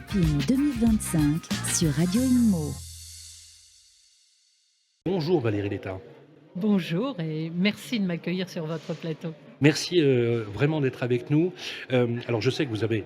Meeting 2025 sur Radio Immo. Bonjour Valérie Létard. Bonjour et merci de m'accueillir sur votre plateau. Merci vraiment d'être avec nous. Alors je sais que vous avez,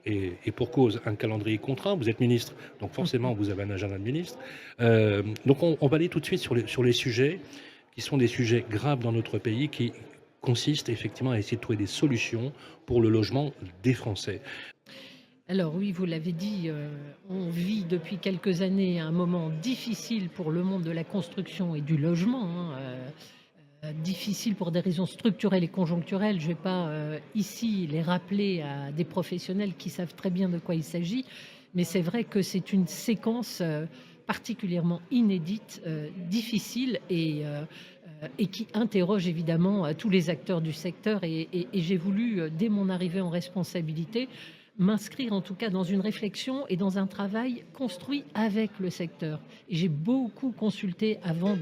et pour cause, un calendrier contraint. Vous êtes ministre, donc forcément vous avez un agenda de ministre. Donc on va aller tout de suite sur les sujets qui sont des sujets graves dans notre pays, qui consistent effectivement à essayer de trouver des solutions pour le logement des Français. Alors oui, vous l'avez dit, on vit depuis quelques années un moment difficile pour le monde de la construction et du logement, difficile pour des raisons structurelles et conjoncturelles. Je ne vais pas ici les rappeler à des professionnels qui savent très bien de quoi il s'agit, mais c'est vrai que c'est une séquence particulièrement inédite, difficile et qui interroge évidemment tous les acteurs du secteur. Et j'ai voulu, dès mon arrivée en responsabilité, m'inscrire en tout cas dans une réflexion et dans un travail construit avec le secteur. Et j'ai beaucoup consulté avant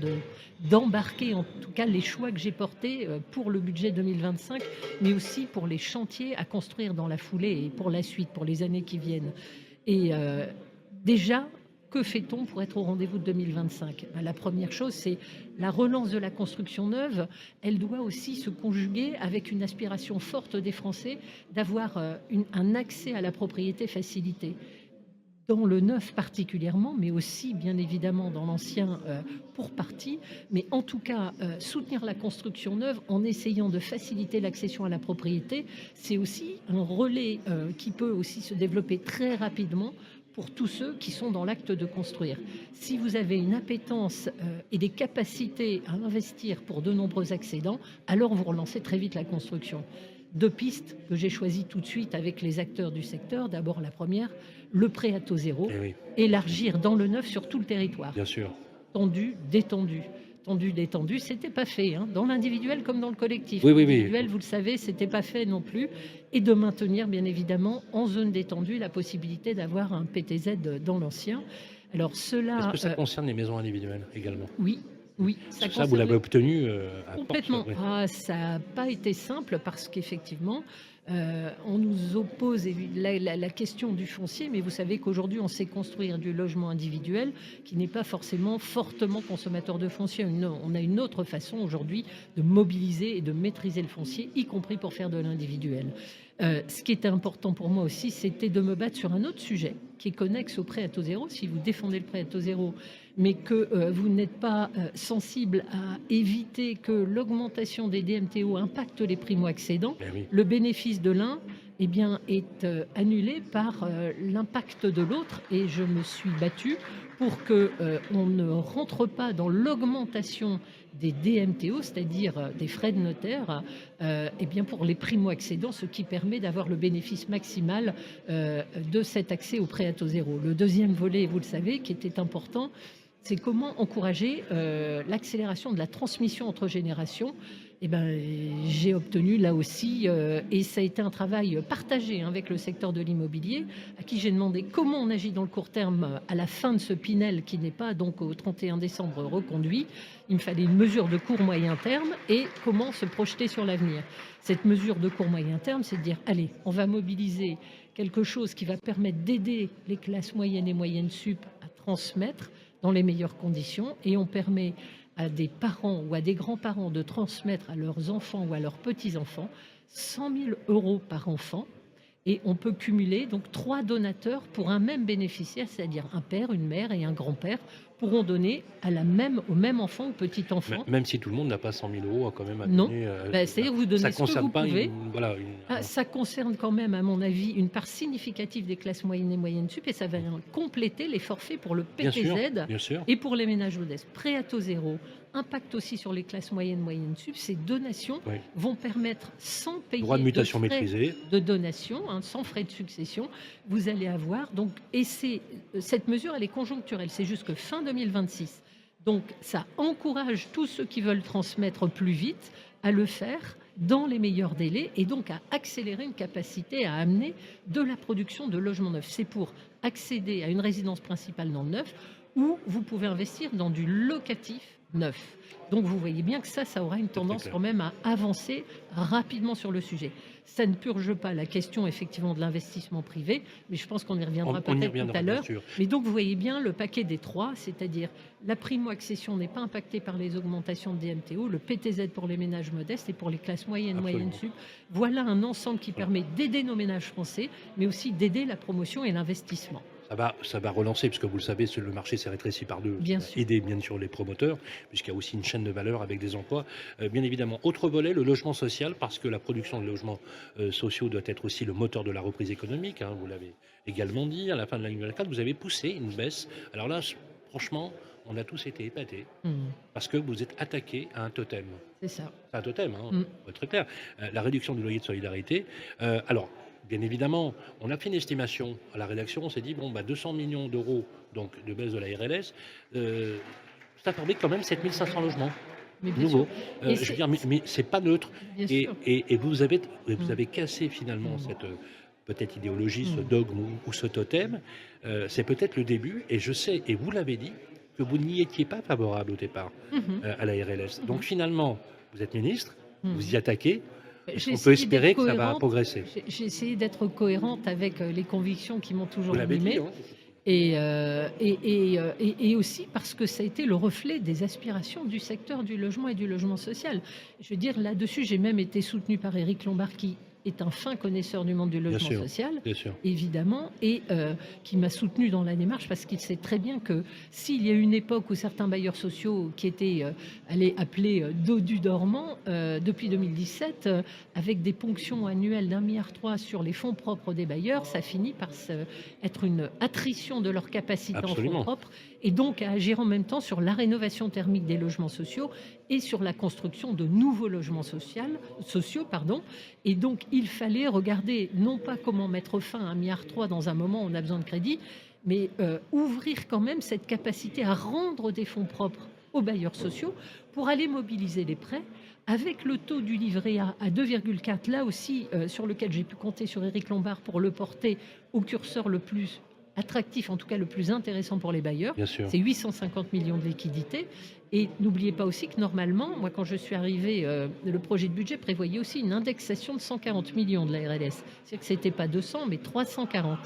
d'embarquer en tout cas les choix que j'ai portés pour le budget 2025, mais aussi pour les chantiers à construire dans la foulée et pour la suite, pour les années qui viennent. Et déjà, que fait-on pour être au rendez-vous de 2025 ? La première chose, c'est la relance de la construction neuve. Elle doit aussi se conjuguer avec une aspiration forte des Français d'avoir un accès à la propriété facilité. Dans le neuf particulièrement, mais aussi bien évidemment dans l'ancien pour partie, mais en tout cas soutenir la construction neuve en essayant de faciliter l'accession à la propriété, c'est aussi un relais qui peut aussi se développer très rapidement pour tous ceux qui sont dans l'acte de construire. Si vous avez une appétence et des capacités à investir pour de nombreux accédants, alors vous relancez très vite la construction. Deux pistes que j'ai choisies tout de suite avec les acteurs du secteur. D'abord, la première, le prêt à taux zéro, élargir dans le neuf sur tout le territoire. Bien sûr. Tendu, détendu. Tendu, détendu, c'était pas fait, dans l'individuel comme dans le collectif. Oui. L'individuel, vous le savez, c'était pas fait non plus. Et de maintenir, bien évidemment, en zone détendue, la possibilité d'avoir un PTZ dans l'ancien. Alors cela... Est-ce que ça concerne les maisons individuelles également ? Oui. Ça, vous l'avez obtenu à complètement. Porte, Ça n'a pas été simple parce qu'effectivement, on nous oppose la question du foncier, mais vous savez qu'aujourd'hui, on sait construire du logement individuel qui n'est pas forcément fortement consommateur de foncier. On a une autre façon aujourd'hui de mobiliser et de maîtriser le foncier, y compris pour faire de l'individuel. Ce qui était important pour moi aussi, c'était de me battre sur un autre sujet qui est connexe au prêt à taux zéro. Si vous défendez le prêt à taux zéro, mais que vous n'êtes pas sensible à éviter que l'augmentation des DMTO impacte les primo-accédants, le bénéfice de l'un est annulé par l'impact de l'autre. Et je me suis battue pour qu'on ne rentre pas dans l'augmentation des DMTO, c'est-à-dire des frais de notaire, pour les primo-accédants, ce qui permet d'avoir le bénéfice maximal de cet accès au prêt à taux zéro. Le deuxième volet, vous le savez, qui était important, c'est comment encourager l'accélération de la transmission entre générations. J'ai obtenu là aussi, et ça a été un travail partagé avec le secteur de l'immobilier, à qui j'ai demandé comment on agit dans le court terme à la fin de ce Pinel qui n'est pas donc au 31 décembre reconduit. Il me fallait une mesure de court moyen terme et comment se projeter sur l'avenir. Cette mesure de court moyen terme, c'est de dire allez, on va mobiliser quelque chose qui va permettre d'aider les classes moyennes et moyennes sup à transmettre dans les meilleures conditions, et on permet à des parents ou à des grands-parents de transmettre à leurs enfants ou à leurs petits-enfants 100 000 € par enfant. Et on peut cumuler donc 3 donateurs pour un même bénéficiaire, c'est-à-dire un père, une mère et un grand-père pourront donner au même enfant ou petit enfant. Même si tout le monde n'a pas 100 000 € quand même à non. donner. C'est-à-dire que vous donnez ce que vous pouvez. Ça concerne concerne quand même, à mon avis, une part significative des classes moyennes et moyennes sup, et ça va compléter les forfaits pour le PTZ bien sûr. et pour les ménages modestes. Prêt à taux zéro, impact aussi sur les classes moyennes sup. Ces donations vont permettre, sans payer droit de mutation de frais maîtrisé, de donation, sans frais de succession, vous allez avoir donc, et cette mesure, elle est conjoncturelle, c'est jusque fin 2026. Donc ça encourage tous ceux qui veulent transmettre plus vite à le faire dans les meilleurs délais, et donc à accélérer une capacité à amener de la production de logements neufs. C'est pour accéder à une résidence principale dans le neuf, ou vous pouvez investir dans du locatif neuf. Donc vous voyez bien que ça aura une C'est très tendance clair. quand même à avancer rapidement sur le sujet. Ça ne purge pas la question effectivement de l'investissement privé, mais je pense qu'on y reviendra On y peut-être tout reviendra à bien l'heure. sûr. Mais donc vous voyez bien le paquet des trois, c'est-à-dire la primo-accession n'est pas impactée par les augmentations de DMTO, le PTZ pour les ménages modestes et pour les classes moyennes, moyennes Absolument. sup. Voilà un ensemble qui Voilà. permet d'aider nos ménages français, mais aussi d'aider la promotion et l'investissement. Ça va relancer, puisque vous le savez, le marché s'est rétréci par deux. Bien Ça va sûr. aider bien sûr les promoteurs, puisqu'il y a aussi une chaîne de valeur avec des emplois, bien évidemment. Autre volet, le logement social, parce que la production de logements sociaux doit être aussi le moteur de la reprise économique. Hein, vous l'avez également dit, à la fin de l'année 2024, vous avez poussé une baisse. Alors là, franchement, on a tous été épatés, Mmh. parce que vous êtes attaqué à un totem. C'est ça. C'est un totem, hein, Mmh. faut être très clair. La réduction du loyer de solidarité. Alors, bien évidemment, on a fait une estimation à la rédaction. On s'est dit, bon, 200 millions d'euros donc, de baisse de la RLS, ça permet quand même 7500 logements Mais bien nouveaux. sûr. Et Je veux dire, mais c'est pas neutre. bien Et, sûr. et vous Mmh. avez cassé finalement Mmh. cette peut-être idéologie, ce Mmh. dogme ou ce totem. C'est peut-être le début. Et je sais, et vous l'avez dit, que vous n'y étiez pas favorable au départ Mmh. à la RLS. Mmh. Donc finalement, vous êtes ministre, Mmh. vous y attaquez. Est-ce J'ai qu'on peut essayé d'être espérer que ça va cohérente. progresser? J'ai essayé d'être cohérente avec les convictions qui m'ont Vous toujours l'avez dit, animée. hein? Et aussi parce que ça a été le reflet des aspirations du secteur du logement et du logement social. Je veux dire, là-dessus, j'ai même été soutenue par Éric Lombard, qui est un fin connaisseur du monde du Bien logement sûr, social, bien sûr. évidemment, et qui m'a soutenue dans la démarche parce qu'il sait très bien que s'il y a une époque où certains bailleurs sociaux qui étaient appelés dodus dormants, depuis 2017, avec des ponctions annuelles d'1,3 milliard sur les fonds propres des bailleurs, ça finit par être une attrition de leur capacité en fonds Absolument. propres et donc à agir en même temps sur la rénovation thermique des logements sociaux et sur la construction de nouveaux logements sociaux. Et donc, il fallait regarder non pas comment mettre fin à 1,3 milliard dans un moment où on a besoin de crédit, mais ouvrir quand même cette capacité à rendre des fonds propres aux bailleurs sociaux pour aller mobiliser les prêts avec le taux du livret A à 2,4, là aussi sur lequel j'ai pu compter sur Éric Lombard pour le porter au curseur le plus attractif, en tout cas le plus intéressant pour les bailleurs. Bien sûr. C'est 850 millions de liquidités. Et n'oubliez pas aussi que normalement, moi quand je suis arrivée, le projet de budget prévoyait aussi une indexation de 140 millions de la RLS. C'est-à-dire que ce n'était pas 200, mais 340.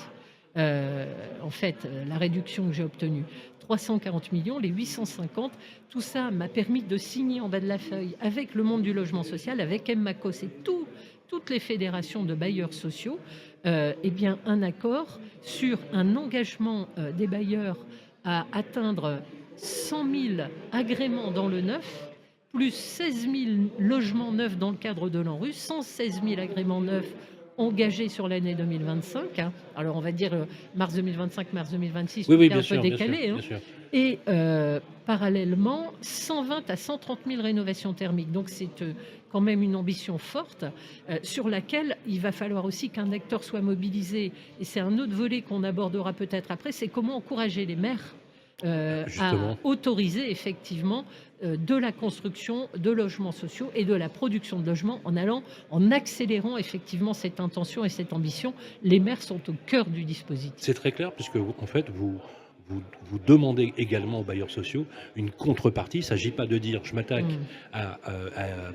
En fait, la réduction que j'ai obtenue. 340 millions, les 850, tout ça m'a permis de signer en bas de la feuille avec le monde du logement social, avec MMACOS et toutes les fédérations de bailleurs sociaux, eh bien, un accord sur un engagement des bailleurs à atteindre 100 000 agréments dans le neuf, plus 16 000 logements neufs dans le cadre de l'ANRU, 116 000 agréments neufs engagés sur l'année 2025. Hein. Alors on va dire mars 2025, mars 2026, Oui, tout oui, est bien un sûr, peu bien décalé. sûr, Hein. bien sûr. Et parallèlement, 120 à 130 000 rénovations thermiques. Donc c'est quand même une ambition forte sur laquelle il va falloir aussi qu'un acteur soit mobilisé. Et c'est un autre volet qu'on abordera peut-être après, c'est comment encourager les maires à Justement. autoriser effectivement de la construction de logements sociaux et de la production de logements en accélérant effectivement cette intention et cette ambition. Les maires sont au cœur du dispositif. C'est très clair, puisque en fait, vous demandez également aux bailleurs sociaux une contrepartie. Il ne s'agit pas de dire je m'attaque à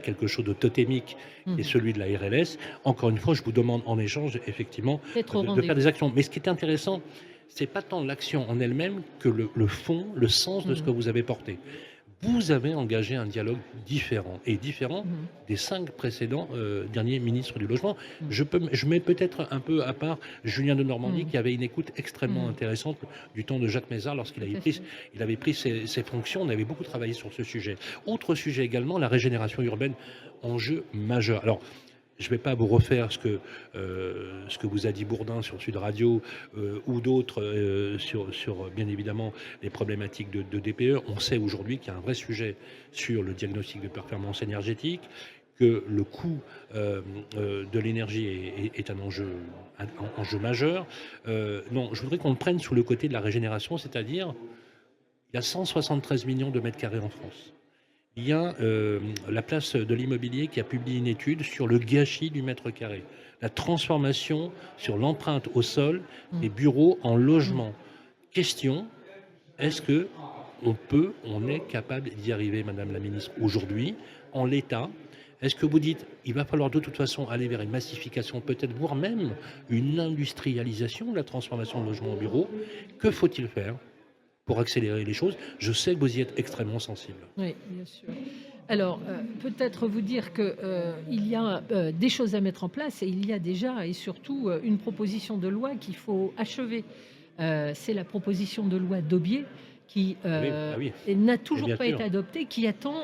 quelque chose de totémique qui est celui de la RLS. Encore une fois, je vous demande en échange, effectivement, D'être au de faire rendez-vous. des actions. Mais ce qui est intéressant, c'est pas tant l'action en elle-même que le fond, le sens de ce que vous avez porté. Vous avez engagé un dialogue différent des 5 précédents derniers ministres du Logement. Je mets peut-être un peu à part Julien de Normandie qui avait une écoute extrêmement intéressante du temps de Jacques Mézard lorsqu'il avait pris ses fonctions. On avait beaucoup travaillé sur ce sujet. Autre sujet également, la régénération urbaine, enjeu majeur. Alors, je ne vais pas vous refaire ce que vous a dit Bourdin sur Sud Radio ou d'autres sur, bien évidemment, les problématiques de DPE. On sait aujourd'hui qu'il y a un vrai sujet sur le diagnostic de performance énergétique, que le coût de l'énergie est un enjeu majeur. Non, je voudrais qu'on le prenne sous le côté de la régénération, c'est-à-dire il y a 173 millions de mètres carrés en France. Il y a la place de l'immobilier qui a publié une étude sur le gâchis du mètre carré, la transformation sur l'empreinte au sol des bureaux en logement. Question, est-ce que on est capable d'y arriver, Madame la Ministre, aujourd'hui, en l'état. Est-ce que vous dites, il va falloir de toute façon aller vers une massification, peut-être, voire même une industrialisation de la transformation de logements en bureaux? Que faut-il faire pour accélérer les choses? Je sais que vous y êtes extrêmement sensible. Oui, bien sûr. Alors, peut-être vous dire que, il y a, des choses à mettre en place et il y a déjà et surtout, une proposition de loi qu'il faut achever. C'est la proposition de loi Daubié qui, Ah oui, n'a et toujours bien pas sûr. été adoptée, qui attend,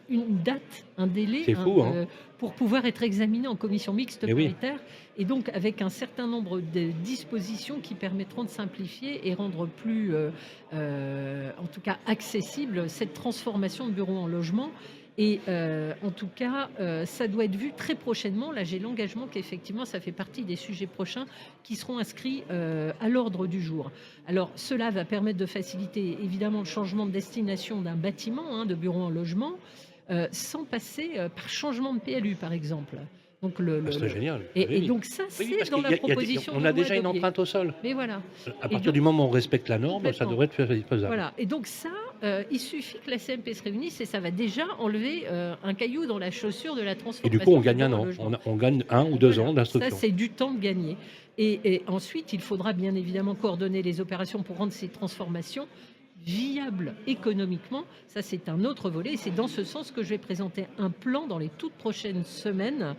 une date, un délai, C'est fou, hein? pour pouvoir être examinée en commission mixte Eh oui. paritaire et donc avec un certain nombre de dispositions qui permettront de simplifier et rendre plus, en tout cas accessible cette transformation de bureaux en logements et en tout cas, ça doit être vu très prochainement. Là, j'ai l'engagement qu'effectivement, ça fait partie des sujets prochains qui seront inscrits, à l'ordre du jour. Alors cela va permettre de faciliter évidemment le changement de destination d'un bâtiment, hein, de bureau en logement, sans passer, par changement de PLU, par exemple. Donc Ah, c'est génial. Oui, et oui. donc ça, Oui, c'est parce dans qu'il la y a proposition on de a loi déjà une Daubié. empreinte au sol. Mais voilà. À Et partir donc du moment où on respecte la norme, ça complètement. devrait être faisable. Voilà, et donc ça, il suffit que la CMP se réunisse et ça va déjà enlever, un caillou dans la chaussure de la Et transformation du coup, on du gagne un bureau en an. logement. On gagne 1 ou 2 Voilà, ans ça d'instruction. c'est du temps de gagné et ensuite il faudra bien évidemment coordonner les opérations pour rendre ces transformations viables économiquement. Ça c'est un autre volet et c'est dans ce sens que je vais présenter un plan dans les toutes prochaines semaines,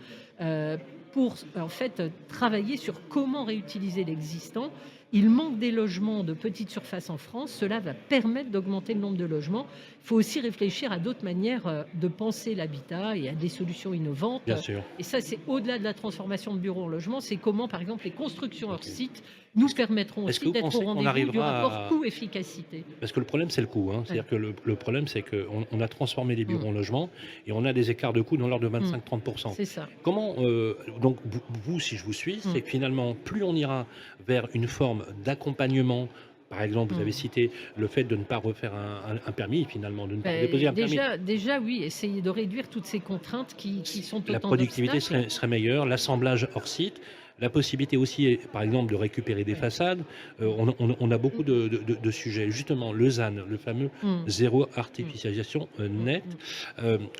pour en fait, travailler sur comment réutiliser l'existant. Il manque des logements de petite surface en France, cela va permettre d'augmenter le nombre de logements. Il faut aussi réfléchir à d'autres manières, de penser l'habitat et à des solutions innovantes. Bien sûr. Et ça, c'est au-delà de la transformation de bureaux en logement, c'est comment, par exemple, les constructions hors Ok. site nous permettront est-ce que aussi vous d'être pensez au qu'on rendez-vous du arrivera rapport à- coût-efficacité. Parce que le problème, c'est le coût. Hein. C'est-à-dire que le problème, c'est qu'on a transformé les bureaux Mm. en logements et on a des écarts de coûts dans l'ordre de 25-30%. C'est ça. Comment, donc, vous, si je vous suis, c'est que finalement, plus on ira vers une forme d'accompagnement, par exemple, vous avez cité le fait de ne pas refaire un permis, finalement, de ne pas déposer un permis. Déjà, oui, essayer de réduire toutes ces contraintes qui sont La autant productivité d'obstacles. serait meilleure, l'assemblage hors site, la possibilité aussi, par exemple, de récupérer des Ouais. façades. On a beaucoup de sujets. Justement, le ZAN, le fameux Mm. zéro artificialisation nette.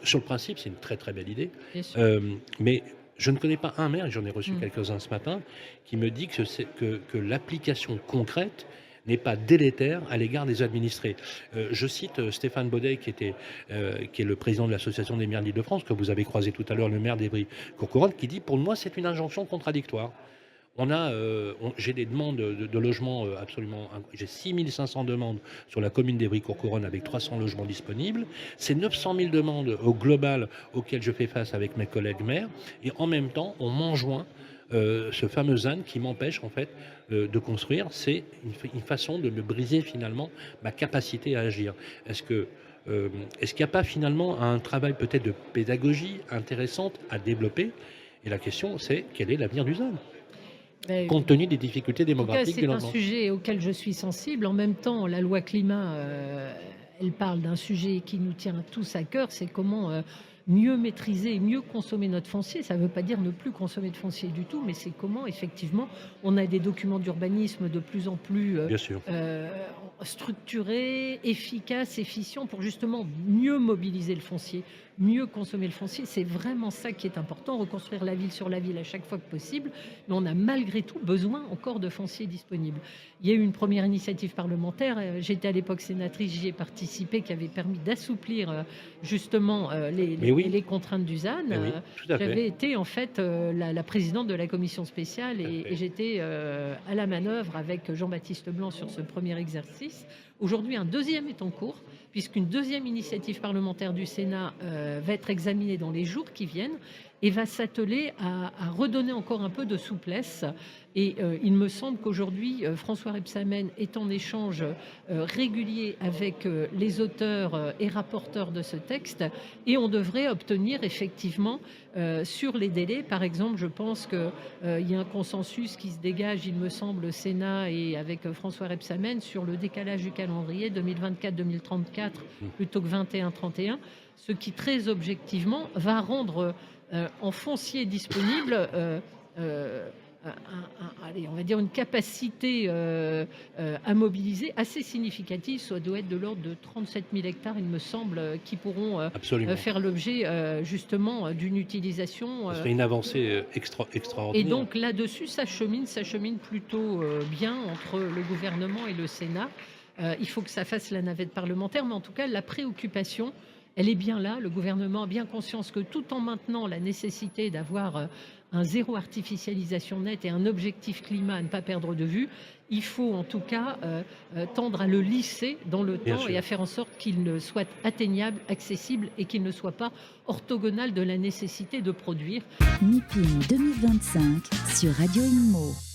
Sur le principe, c'est une très très belle idée. Bien sûr. Mais je ne connais pas un maire, et j'en ai reçu Mm. quelques-uns ce matin, qui me dit que l'application concrète n'est pas délétère à l'égard des administrés. Je cite Stéphane Baudet, qui est le président de l'Association des maires d'Île-de-France, que vous avez croisé tout à l'heure, le maire d'Évry-Courcouronnes, qui dit, pour moi, c'est une injonction contradictoire. J'ai des demandes de logements absolument. J'ai 6500 demandes sur la commune d'Évry-Courcouronnes avec 300 logements disponibles. C'est 900 000 demandes au global auxquelles je fais face avec mes collègues maires. Et en même temps, on m'enjoint ce fameux ZAN qui m'empêche en fait de construire. C'est une façon de me briser finalement ma capacité à agir. Est-ce qu'il n'y a pas finalement un travail peut-être de pédagogie intéressante à développer? Et la question, c'est quel est l'avenir du ZAN Ben, compte tenu des difficultés en tout cas, démographiques du c'est un logement? sujet auquel je suis sensible. En même temps, la loi climat, elle parle d'un sujet qui nous tient tous à cœur, c'est comment mieux maîtriser et mieux consommer notre foncier. Ça ne veut pas dire ne plus consommer de foncier du tout, mais c'est comment effectivement on a des documents d'urbanisme de plus en plus Bien sûr. structurés, efficaces, efficients pour justement mieux mobiliser le foncier, mieux consommer le foncier. C'est vraiment ça qui est important, reconstruire la ville sur la ville à chaque fois que possible, mais on a malgré tout besoin encore de foncier disponible. Il y a eu une première initiative parlementaire, j'étais à l'époque sénatrice, j'y ai participé, qui avait permis d'assouplir justement les contraintes du ZAN. Mais oui, tout à fait. J'avais été en fait la présidente de la commission spéciale Tout à fait. et j'étais à la manœuvre avec Jean-Baptiste Blanc sur ce premier exercice. Aujourd'hui, un deuxième est en cours, puisqu'une deuxième initiative parlementaire du Sénat va être examinée dans les jours qui viennent et va s'atteler à redonner encore un peu de souplesse. Et il me semble qu'aujourd'hui, François Rebsamen est en échange régulier avec les auteurs et rapporteurs de ce texte et on devrait obtenir effectivement sur les délais. Par exemple, je pense qu'il y a un consensus qui se dégage, il me semble, au Sénat et avec François Rebsamen sur le décalage du calendrier 2024-2034 plutôt que 21-31, ce qui très objectivement va rendre en foncier disponible allez, on va dire une capacité à mobiliser assez significative, soit doit être de l'ordre de 37 000 hectares, il me semble, qui pourront Absolument. faire l'objet justement d'une utilisation. Ce serait une avancée Et extraordinaire. donc là-dessus, ça chemine plutôt bien entre le gouvernement et le Sénat. Il faut que ça fasse la navette parlementaire, mais en tout cas, la préoccupation, elle est bien là. Le gouvernement a bien conscience que tout en maintenant la nécessité d'avoir un zéro artificialisation nette et un objectif climat à ne pas perdre de vue, il faut en tout cas tendre à le lisser dans le Bien temps sûr. et à faire en sorte qu'il ne soit atteignable, accessible et qu'il ne soit pas orthogonal de la nécessité de produire. MIPIM 2025 sur Radio Inmo.